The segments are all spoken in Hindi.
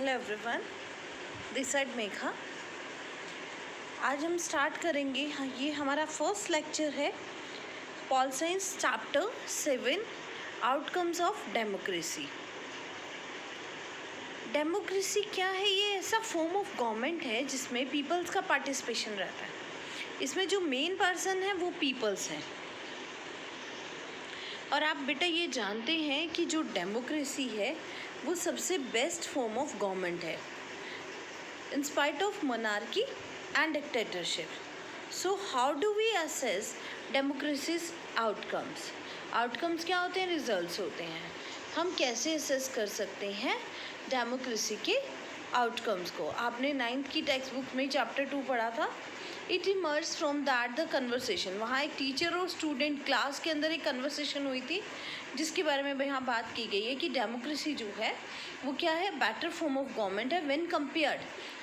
Hello everyone, this side Megha. आज हम स्टार्ट करेंगे। ये हमारा फर्स्ट लेक्चर है, pol science chapter 7, outcomes of democracy. Democracy क्या है? ये ऐसा फॉर्म ऑफ गवर्नमेंट है जिसमें पीपल्स का पार्टिसिपेशन रहता है। इसमें जो मेन पर्सन है वो पीपल्स हैं। और आप बेटा ये जानते हैं कि जो डेमोक्रेसी है वो सबसे बेस्ट फॉर्म ऑफ गवर्नमेंट है in spite of monarchy and dictatorship. So how do we assess democracy's outcomes? Outcomes क्या होते हैं? Results होते हैं। हम कैसे assess कर सकते हैं डेमोक्रेसी के आउटकम्स को? आपने 9th की टेक्स्ट बुक में चैप्टर 2 पढ़ा था। It emerge from that the conversation. वहाँ एक टीचर और स्टूडेंट क्लास के अंदर एक कन्वर्सेशन हुई थी जिसके बारे में यहाँ बात की गई है कि डेमोक्रेसी जो है वो क्या है, बेटर फॉर्म ऑफ गवर्नमेंट है व्हेन कंपेयर्ड।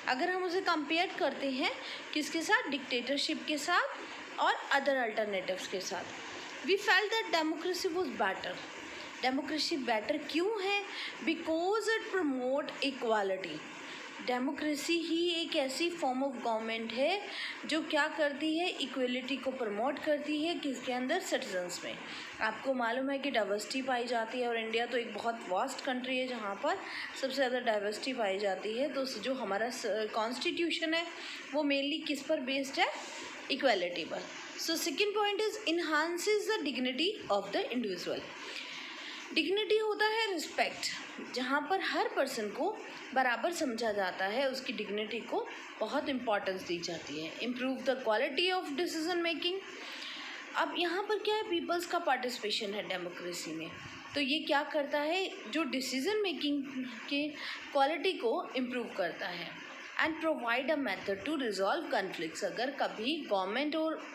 अगर हम उसे कंपेयर करते हैं किसके साथ? डिक्टेटरशिप के साथ और अदर अल्टरनेटिव्स के साथ। We felt that democracy was better. Democracy better क्यों है? Because it promote equality. Democracy ही एक ऐसी फॉर्म ऑफ गवर्नमेंट है जो क्या करती है, इक्वलिटी को प्रमोट करती है। किसके अंदर? सिटीजन्स में। आपको मालूम है कि डाइवर्सिटी पाई जाती है और इंडिया तो एक बहुत वास्ट कंट्री है जहाँ पर सबसे ज़्यादा डाइवर्सिटी पाई जाती है। तो जो हमारा कॉन्स्टिट्यूशन है वो मेनली किस पर बेस्ड है? इक्वलिटी पर। So second point is enhances the dignity of the individual. Dignity होता है रिस्पेक्ट, जहाँ पर हर पर्सन को बराबर समझा जाता है, उसकी डिग्निटी को बहुत इम्पोर्टेंस दी जाती है। Improve the quality of decision making. अब यहाँ पर क्या है, पीपल्स का पार्टिसिपेशन है डेमोक्रेसी में। तो ये क्या करता है, जो डिसीजन मेकिंग के क्वालिटी को इम्प्रूव करता है। And provide a method to resolve conflicts. अगर कभी गवर्नमेंट और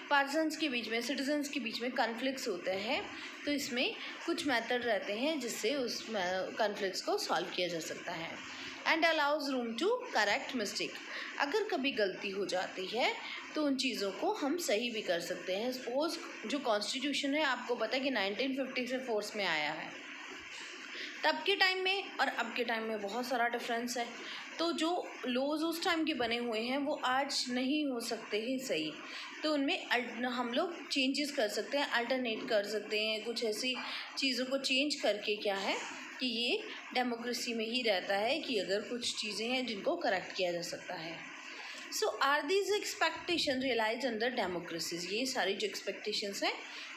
पर्सन्स के बीच में, सिटीजन्स के बीच में कन्फ्लिक्ट्स होते हैं तो इसमें कुछ मेथड रहते हैं जिससे उस कन्फ्लिक्ट्स को सॉल्व किया जा सकता है। And allows room to correct mistake. अगर कभी गलती हो जाती है तो उन चीज़ों को हम सही भी कर सकते हैं। सपोज जो कॉन्स्टिट्यूशन है, आपको पता है कि 1950 से फोर्स में आया है। तब के टाइम में और अब के टाइम में बहुत सारा डिफरेंस है। तो जो लॉज उस टाइम के बने हुए हैं वो आज नहीं हो सकते ही सही, तो उनमें हम लोग चेंजेस कर सकते हैं, अल्टरनेट कर सकते हैं। कुछ ऐसी चीज़ों को चेंज करके क्या है कि ये डेमोक्रेसी में ही रहता है कि अगर कुछ चीज़ें हैं जिनको करेक्ट किया जा सकता है। So are these expectation realise under democracies. ये सारी जो एक्सपेक्टेशंस हैं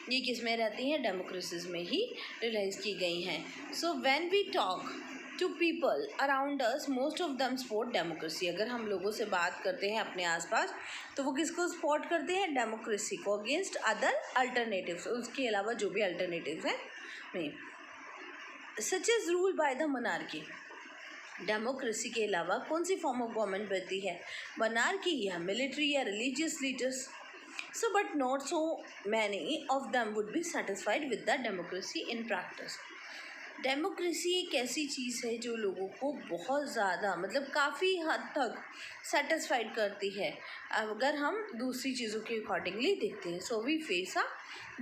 ये किस में रहती हैं? डेमोक्रेसीज में ही रियलाइज की गई हैं। So when we talk to people around us, most of them support democracy. अगर हम लोगों से बात करते हैं अपने आसपास तो वो किसको सपोर्ट करते हैं? डेमोक्रेसी को, अगेंस्ट अदर अल्टरनेटिव्स, उसके अलावा जो भी अल्टरनेटिव्स हैं में। Such is rule by the monarchy. Democracy के अलावा कौन सी फॉर्म ऑफ गवर्नमेंट बनती है? मोनार्की या मिलिट्री या religious leaders. So but not so many of them would be satisfied with the democracy in practice. Democracy एक ऐसी चीज़ है जो लोगों को बहुत ज़्यादा, मतलब काफ़ी हद तक सेटिस्फाइड करती है अगर हम दूसरी चीज़ों के अकॉर्डिंगली देखते हैं। So we face a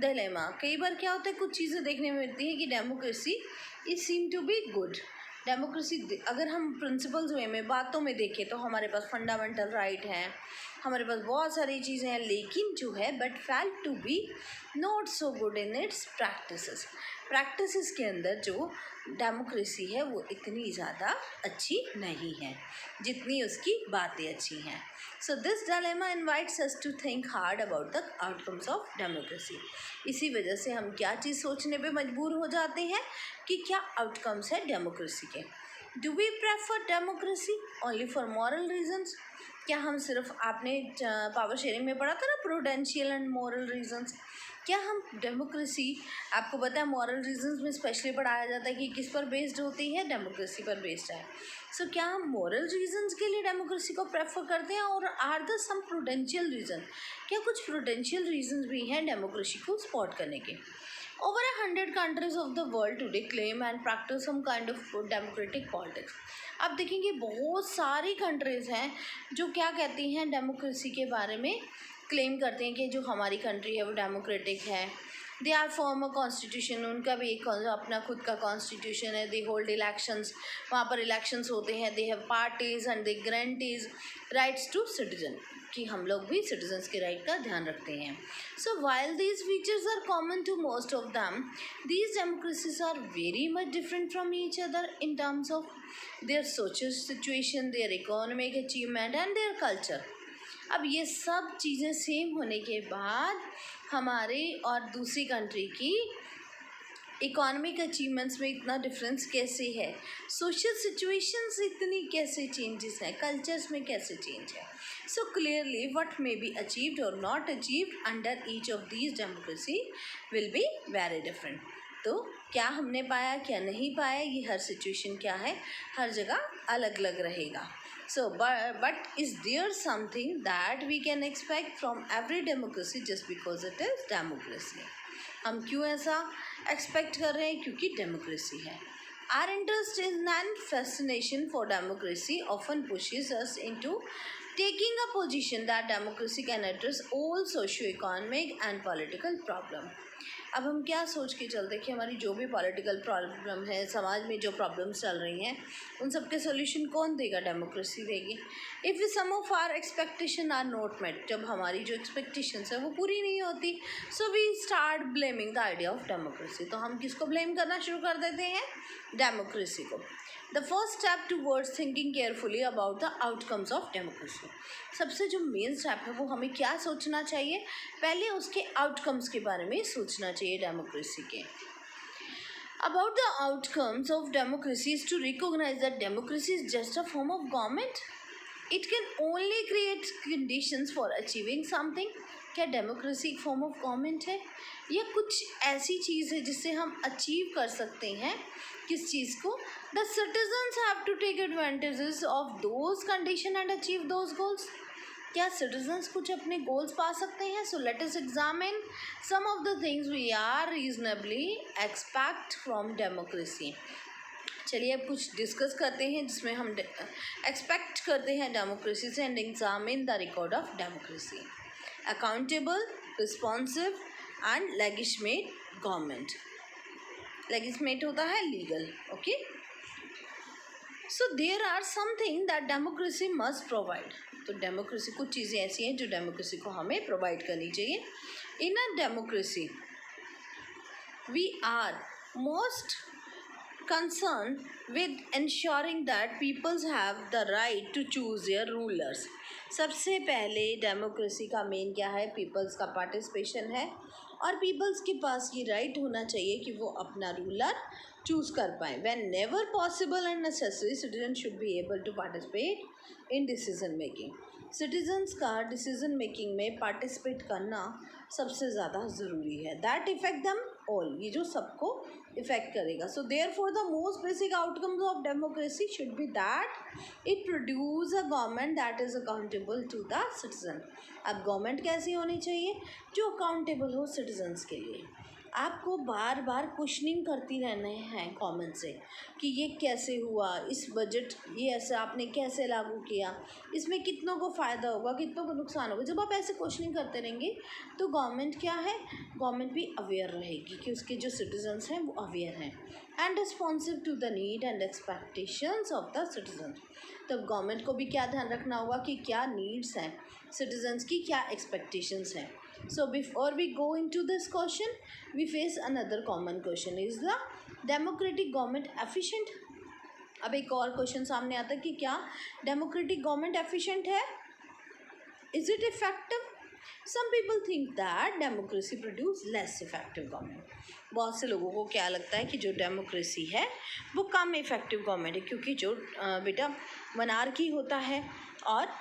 dilemma. कई बार क्या होता है, कुछ चीज़ें देखने में मिलती है कि democracy is seem to be good. Democracy अगर हम प्रिंसिपल्स वे में, बातों में देखें तो हमारे पास फंडामेंटल राइट हैं, हमारे पास बहुत सारी चीज़ें हैं, लेकिन जो है but fail to be not so good in its practices. Practices के अंदर जो डेमोक्रेसी है वो इतनी ज़्यादा अच्छी नहीं है जितनी उसकी बातें अच्छी हैं। So this dilemma invites us to think hard about the outcomes of democracy. इसी वजह से हम क्या चीज़ सोचने पे मजबूर हो जाते हैं कि क्या आउटकम्स है डेमोक्रेसी के। Do we prefer democracy only for moral reasons? क्या हम सिर्फ, आपने पावर शेयरिंग में पढ़ा था ना, प्रूडेंशियल एंड मॉरल रीजन्स। क्या हम डेमोक्रेसी, आपको पता है मॉरल रीजन्स में स्पेशली पढ़ाया जाता है कि किस पर बेस्ड होती है? डेमोक्रेसी पर बेस्ड है। सो क्या हम मॉरल रीजन्स के लिए डेमोक्रेसी को प्रेफर करते हैं? और are the some prudential reason? क्या कुछ प्रूडेंशियल रीजन्स भी हैं डेमोक्रेसी को सपोर्ट करने के? Over 100 countries of the world today claim and practice some kind of democratic politics. आप देखेंगे बहुत सारी कंट्रीज़ हैं जो क्या कहती हैं डेमोक्रेसी के बारे में, क्लेम करते हैं कि जो हमारी कंट्री है वो डेमोक्रेटिक है। They are form a constitution, उनका भी एक अपना खुद का कॉन्स्टिट्यूशन है. दे होल्ड इलेक्शंस, वहाँ पर इलेक्शंस होते हैं. They have parties and they guarantees rights to citizen, कि हम लोग भी सिटीजन्स के राइट का ध्यान रखते हैं. So while these features are common to most of them, these democracies are very much different from each other in terms of their social situation, their economic achievement and their culture. अब ये सब चीज़ें सेम होने के बाद हमारे और दूसरी कंट्री की इकोनॉमिक अचीवमेंट्स में इतना डिफरेंस कैसे है, सोशल सिचुएशंस इतनी कैसे चेंजेस हैं, कल्चर्स में कैसे चेंज है. So clearly what may be achieved और not achieved under each of these democracy will be very different. तो क्या हमने पाया, क्या नहीं पाया, ये हर सिचुएशन क्या है, हर जगह अलग अलग रहेगा. So, but is there something that we can expect from every democracy just because it is democracy? हम क्यों ऐसा एक्सपेक्ट कर रहे हैं, क्योंकि डेमोक्रेसी है. Our interest in and fascination for democracy often pushes us into taking a position that democracy can address all socio-economic and political problems. अब हम क्या सोच के चलते हैं कि हमारी जो भी पॉलिटिकल प्रॉब्लम है, समाज में जो प्रॉब्लम्स चल रही हैं, उन सब के सोल्यूशन कौन देगा, डेमोक्रेसी देगी. If some of are expectation are not met, जब हमारी जो एक्सपेक्टेशंस है वो पूरी नहीं होती, so we start blaming the idea of democracy. तो हम किसको ब्लेम करना शुरू कर देते हैं, डेमोक्रेसी को. The first step towards thinking carefully about the outcomes of democracy, सबसे जो मेन स्टेप है वो हमें क्या सोचना चाहिए, पहले उसके आउटकम्स के बारे में सोचना चाहिए डेमोक्रेसी के. About the outcomes of democracy is to recognize that democracy is just a form of government. It can only create conditions for achieving something. क्या डेमोक्रेसी एक फॉर्म ऑफ गवर्नमेंट है, या कुछ ऐसी चीज़ है जिससे हम अचीव कर सकते हैं किस चीज़ को. The citizens have to take advantages of those condition and achieve those goals. क्या सिटीजन्स कुछ अपने गोल्स पा सकते हैं. So let us examine some of the things we are reasonably expect from democracy. चलिए अब कुछ डिस्कस करते हैं जिसमें हम एक्सपेक्ट करते हैं डेमोक्रेसी से, and examine the record of democracy. Accountable, responsive and legislate government. Legislate होता है legal. Okay, so there are something that democracy must provide. तो डेमोक्रेसी, कुछ चीज़ें ऐसी हैं जो डेमोक्रेसी को हमें प्रोवाइड करनी चाहिए. In a democracy we are most concerned with ensuring that peoples have the right to choose their rulers. सबसे पहले डेमोक्रेसी का मेन क्या है, पीपल्स का पार्टिसिपेशन है, और पीपल्स के पास ये राइट होना चाहिए कि वो अपना रूलर चूज़ कर पाएँ. When never possible and necessary, citizen should be able to participate in decision making. Citizens का डिसीजन मेकिंग में पार्टिसिपेट करना सबसे ज़्यादा ज़रूरी है. दैट इफेक्ट दम ऑल, ये जो सबको इफेक्ट करेगा. So therefore the most basic outcomes of democracy should be that it produce a government that is accountable to the citizen. अब गवर्नमेंट कैसी होनी चाहिए, जो अकाउंटेबल हो सिटीजन्स के लिए. आपको बार बार क्वेश्चनिंग करती रहना है गवर्नमेंट से कि ये कैसे हुआ, इस बजट ये ऐसे आपने कैसे लागू किया, इसमें कितनों को फ़ायदा होगा, कितनों को नुकसान होगा. जब आप ऐसे क्वेश्चनिंग करते रहेंगे तो गवर्नमेंट क्या है, गवर्नमेंट भी अवेयर रहेगी कि उसके जो सिटीजन्स हैं वो अवेयर हैं, and responsive to the need and expectations of the citizen. तब गवर्नमेंट को भी क्या ध्यान रखना होगा कि क्या नीड्स हैं सिटीजन्स की, क्या एक्सपेक्टेशंस हैं. So before we go into this question, we face another common question: is the democratic government efficient? अब एक और क्वेश्चन सामने आता है कि क्या डेमोक्रेटिक गवर्नमेंट एफिशिएंट है, is it effective. Some people think that democracy produce less effective government. बहुत से लोगों को क्या लगता है कि जो डेमोक्रेसी है वो कम इफेक्टिव गवर्नमेंट है, क्योंकि जो बेटा मोनार्की होता है और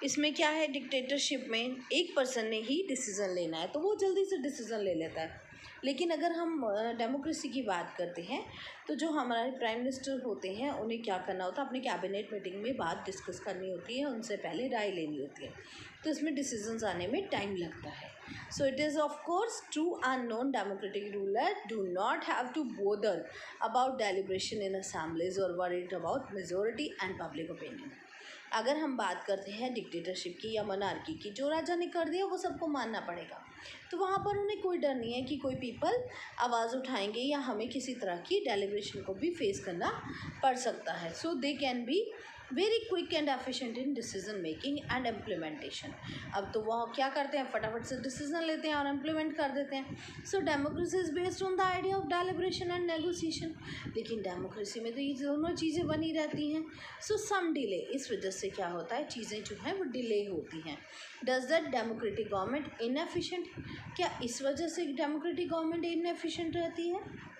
इसमें क्या है, डिक्टेटरशिप में एक पर्सन ने ही डिसीज़न लेना है तो वो जल्दी से डिसीज़न ले लेता है. लेकिन अगर हम डेमोक्रेसी की बात करते हैं तो जो हमारे प्राइम मिनिस्टर होते हैं उन्हें क्या करना होता है, अपनी कैबिनेट मीटिंग में बात डिस्कस करनी होती है, उनसे पहले राय लेनी होती है, तो इसमें डिसीजंस आने में टाइम लगता है. So it is of course true a non democratic ruler do not have to bother about deliberation in assemblies और worried about majority and public opinion. अगर हम बात करते हैं डिक्टेटरशिप की या मोनार्की की, जो राजा ने कर दिया वो सबको मानना पड़ेगा, तो वहाँ पर उन्हें कोई डर नहीं है कि कोई पीपल आवाज़ उठाएंगे या हमें किसी तरह की डेलिब्रेशन को भी फेस करना पड़ सकता है. So they can be very quick and efficient in decision making and implementation. अब तो वह क्या करते हैं, फटाफट से डिसीजन लेते हैं और इम्प्लीमेंट कर देते हैं. So democracy is based on the idea of deliberation and negotiation. लेकिन डेमोक्रेसी में तो ये दोनों चीज़ें बनी रहती हैं. सो सम डिले, इस वजह से क्या होता है, चीज़ें जो हैं वो डिले होती हैं. Does that democratic government inefficient, क्या इस वजह से डेमोक्रेटिक गवर्नमेंट इनएफिशिएंट रहती है?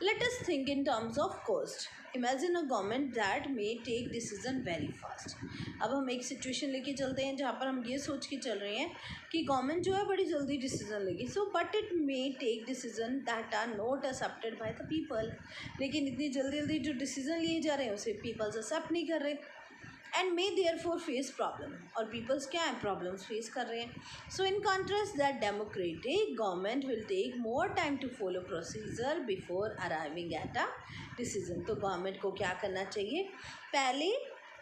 Let us think in terms of cost. Imagine a government that may take decision very fast. अब हम एक सिचुएशन लेके चलते हैं जहाँ पर हम ये सोच के चल रहे हैं कि गवर्नमेंट जो है बड़ी जल्दी डिसीजन लेगी. So but it may take decision that are not accepted by the people. लेकिन इतनी जल्दी जल्दी जो डिसीजन लिए जा रहे हैं उसे पीपल्स एक्सेप्ट नहीं कर रहे and may therefore face problem. और peoples क्या है, problems face कर रहे हैं. So in contrast that democratic government will take more time to follow procedure before arriving at a decision. तो government को क्या करना चाहिए, पहले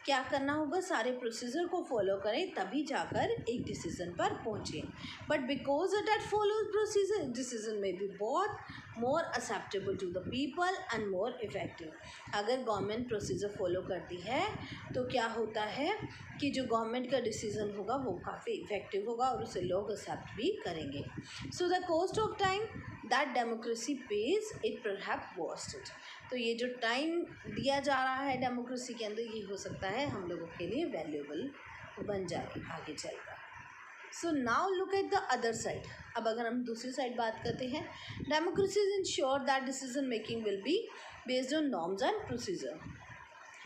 क्या करना होगा, सारे प्रोसीजर को फॉलो करें तभी जाकर एक डिसीजन पर पहुँचे. But because that follows procedure, decision में भी बहुत more acceptable to the people and more effective. अगर गवर्नमेंट प्रोसीजर फॉलो करती है तो क्या होता है कि जो गवर्नमेंट का डिसीजन होगा वो काफ़ी इफेक्टिव होगा और उसे लोग एक्सेप्ट भी करेंगे. So the cost of time that democracy pays it perhaps worth it. तो ये जो टाइम दिया जा रहा है डेमोक्रेसी के अंदर, ये हो सकता है हम लोगों के लिए वैल्यूएबल बन जाए आगे चलकर. So now look at the other side. अब अगर हम दूसरी साइड बात करते हैं, democracy is ensure that decision making will be based on norms and procedure.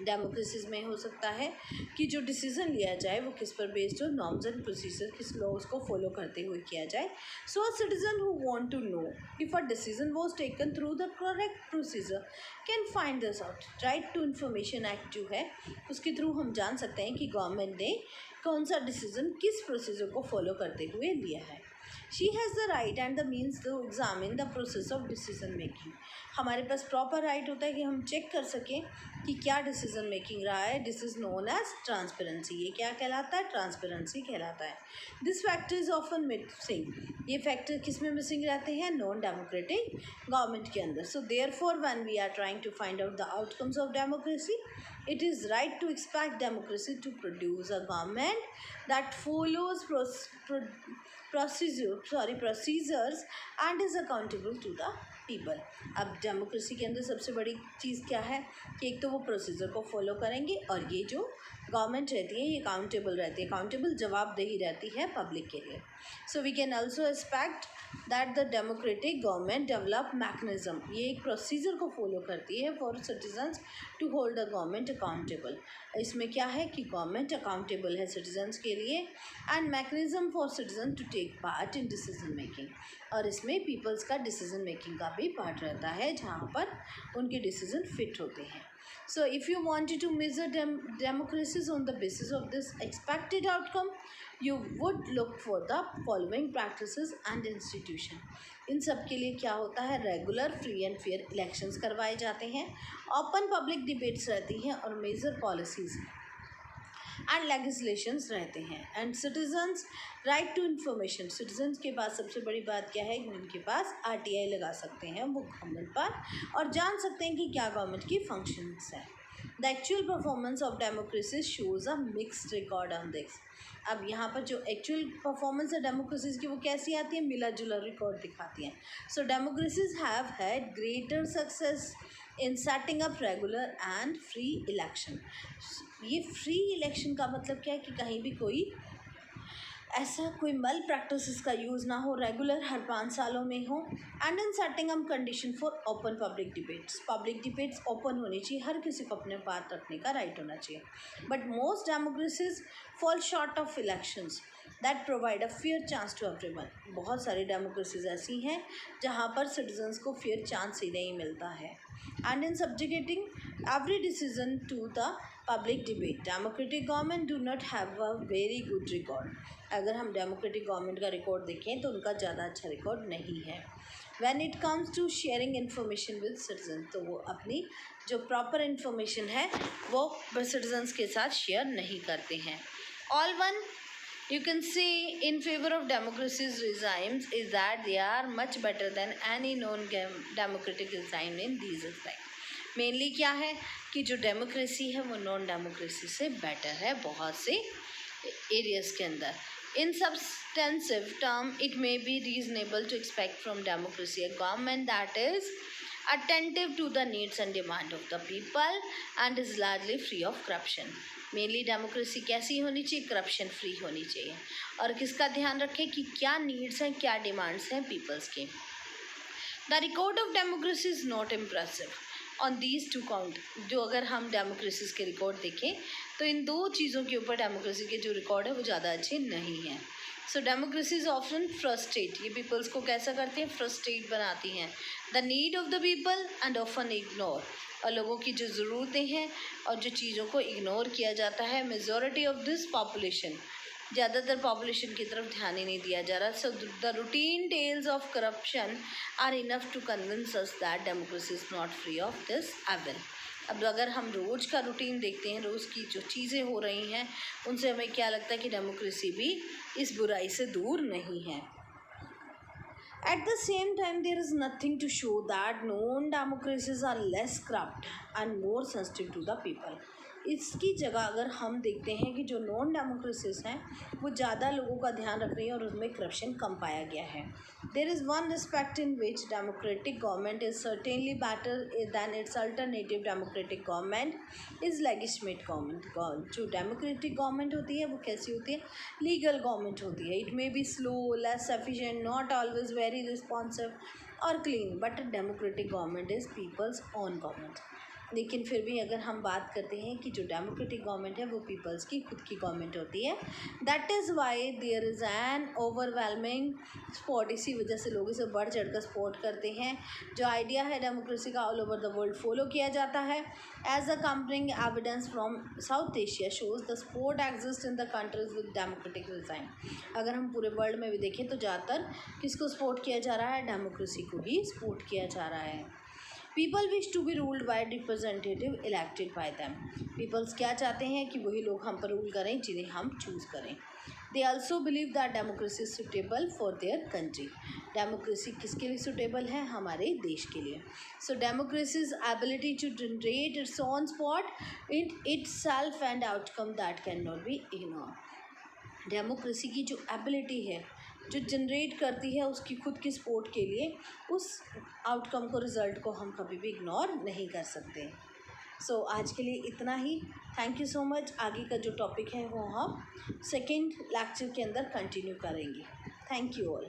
Democracies में हो सकता है कि जो डिसीज़न लिया जाए वो किस पर बेस्ड हो, नॉर्म्स एंड प्रोसीजर, किस लॉज को फॉलो करते हुए किया जाए. So a citizen who want to know if a decision was taken through the correct procedure can find this out. Right to information act जो है उसके थ्रू हम जान सकते हैं कि गवर्नमेंट ने कौन सा डिसीजन किस प्रोसीजर को फॉलो करते हुए लिया है. She has the right and the means to examine the process of decision making. हमारे पास प्रॉपर राइट होता है कि हम चेक कर सकें कि क्या डिसीजन मेकिंग रहा है. This is known as transparency. ये क्या कहलाता है, ट्रांसपेरेंसी कहलाता है. This factor is often missing. ये फैक्टर किस में मिसिंग रहते हैं, नॉन डेमोक्रेटिक गवर्नमेंट के अंदर. So therefore when we are trying to find out the outcomes of democracy, it is right to expect democracy to produce a government that follows procedures and is accountable to the people. अब डेमोक्रेसी के अंदर सबसे बड़ी चीज़ क्या है कि एक तो वो प्रोसीजर को फॉलो करेंगे और ये जो गवर्नमेंट रहती है ये अकाउंटेबल रहती है, अकाउंटेबल जवाबदेही रहती है पब्लिक के लिए. So we can also expect that the democratic government develop mechanism. ये एक प्रोसीजर को फॉलो करती है for citizens to hold the government accountable. इसमें क्या है कि गवर्नमेंट अकाउंटेबल है सिटीजन्स के लिए and mechanism for citizen to take part in decision making. और इसमें पीपल्स का डिसीजन मेकिंग का भी पार्ट रहता है जहाँ पर उनके डिसीजन फिट होते हैं. So if you wanted to measure democracies on the basis of this expected outcome, you would look for the following practices and institution. इन सब के लिए क्या होता है, regular free and fair elections करवाए जाते हैं, ओपन पब्लिक डिबेट्स रहती हैं और मेजर पॉलिसीज़ एंड लेजिस्लेशंस रहते हैं. And citizens right to information. Citizens के पास सबसे बड़ी बात क्या है कि उनके पास RTI लगा सकते हैं वो गवर्नमेंट पर और जान सकते हैं कि क्या गवर्नमेंट की फंक्शंस है. The actual performance of democracy shows a mixed record on this. अब यहाँ पर जो एक्चुअल परफॉर्मेंस है डेमोक्रेसीज की वो कैसी आती है, मिला जुला रिकॉर्ड दिखाती हैं. So democracies have had greater success in setting up regular and free election. ये फ्री इलेक्शन का मतलब क्या है कि कहीं भी कोई ऐसा कोई मल प्रैक्टिसेस का यूज़ ना हो, रेगुलर हर 5 सालों में हो. And in setting up condition for open public debates. Public debates open होनी चाहिए, हर किसी को अपने बात रखने का राइट होना चाहिए. But most democracies fall short of elections that provide a fair chance to everyone. बहुत सारी डेमोक्रेसीज ऐसी हैं जहाँ पर सिटीजन्स को फेयर चांस ही नहीं मिलता है. And in subjugating every decision to the public debate, democratic government do not have a very good record. अगर हम डेमोक्रेटिक गवर्नमेंट का रिकॉर्ड देखें तो उनका ज़्यादा अच्छा रिकॉर्ड नहीं है. When it comes to sharing information with citizen, तो वो अपनी जो प्रॉपर इन्फॉर्मेशन है वो सिटीजन्स के साथ शेयर नहीं करते हैं. All one you can say in favor of democracy's regimes is that they are much better than any known democratic regime in these aspects. Mainly क्या है कि जो डेमोक्रेसी है वो नॉन डेमोक्रेसी से बेटर है बहुत से एरियाज के अंदर. In substantive term, it may be reasonable to expect from democracy a government that is attentive to the needs and demand of the people and is largely free of corruption. Mainly democracy कैसी होनी चाहिए? करप्शन फ्री होनी चाहिए. और किसका ध्यान रखें कि क्या नीड्स हैं, क्या डिमांड्स हैं पीपल्स की. The record of democracy is not impressive on these two count. जो अगर हम डेमोक्रेसीज के रिकॉर्ड देखें तो इन दो चीज़ों के ऊपर डेमोक्रेसी के जो रिकॉर्ड है वो ज़्यादा अच्छे नहीं हैं. So democracy is often frustrate, ये पीपल्स को कैसा करती हैं? फ्रस्ट्रेट बनाती हैं. The need of the people and often ignore, और लोगों की जो ज़रूरतें हैं और जो चीज़ों को इग्नोर किया जाता है. मेजॉरिटी ऑफ दिस पॉपुलेशन, ज़्यादातर पॉपुलेशन की तरफ ध्यान ही नहीं दिया जा रहा. So the routine tales of corruption are enough to convince us that democracy is not free of this evil. अब अगर हम रोज़ का रूटीन देखते हैं, रोज़ की जो चीज़ें हो रही हैं, उनसे हमें क्या लगता है कि डेमोक्रेसी भी इस बुराई से दूर नहीं है. At the same time, there is nothing to show that non-democracies are less corrupt and more sensitive to the people. इसकी जगह अगर हम देखते हैं कि जो नॉन डेमोक्रेसीज हैं वो ज़्यादा लोगों का ध्यान रख रही हैं और उसमें करप्शन कम पाया गया है. There is one respect in which democratic government is certainly better than it's alternative democratic government is legislative government. जो डेमोक्रेटिक गवर्नमेंट होती है वो कैसी होती है? लीगल गवर्नमेंट होती है. It may be slow, less efficient, not always very responsive और clean, but democratic government is people's own government. लेकिन फिर भी अगर हम बात करते हैं कि जो डेमोक्रेटिक गवर्नमेंट है वो पीपल्स की खुद की गवर्नमेंट होती है. That is why there is an overwhelming support. इसी वजह से लोग इसे बढ़ चढ़ कर सपोर्ट करते हैं. जो आइडिया है डेमोक्रेसी का all over the world follow किया जाता है. As a comparing evidence from South Asia shows the support exist in the countries with democratic regime. अगर हम पूरे वर्ल्ड में भी देखें तो ज़्यादातर किसको सपोर्ट किया जा रहा है? डेमोक्रेसी को ही सपोर्ट किया जा रहा है. People wish to be ruled by representative elected by them. Peoples क्या चाहते हैं कि वही लोग हम पर रूल करें जिन्हें हम चूज़ करें. They also believe that democracy is suitable for their country. Democracy किसके लिए सुटेबल है? हमारे देश के लिए. So democracy's ability to generate its own support itself and outcome that can not be ignore. Democracy की जो एबिलिटी है, जो जनरेट करती है उसकी खुद की सपोर्ट के लिए, उस आउटकम को, रिज़ल्ट को हम कभी भी इग्नोर नहीं कर सकते. सो आज के लिए इतना ही. Thank you so much. आगे का जो टॉपिक है वो हम सेकेंड लेक्चर के अंदर कंटिन्यू करेंगे. Thank you all.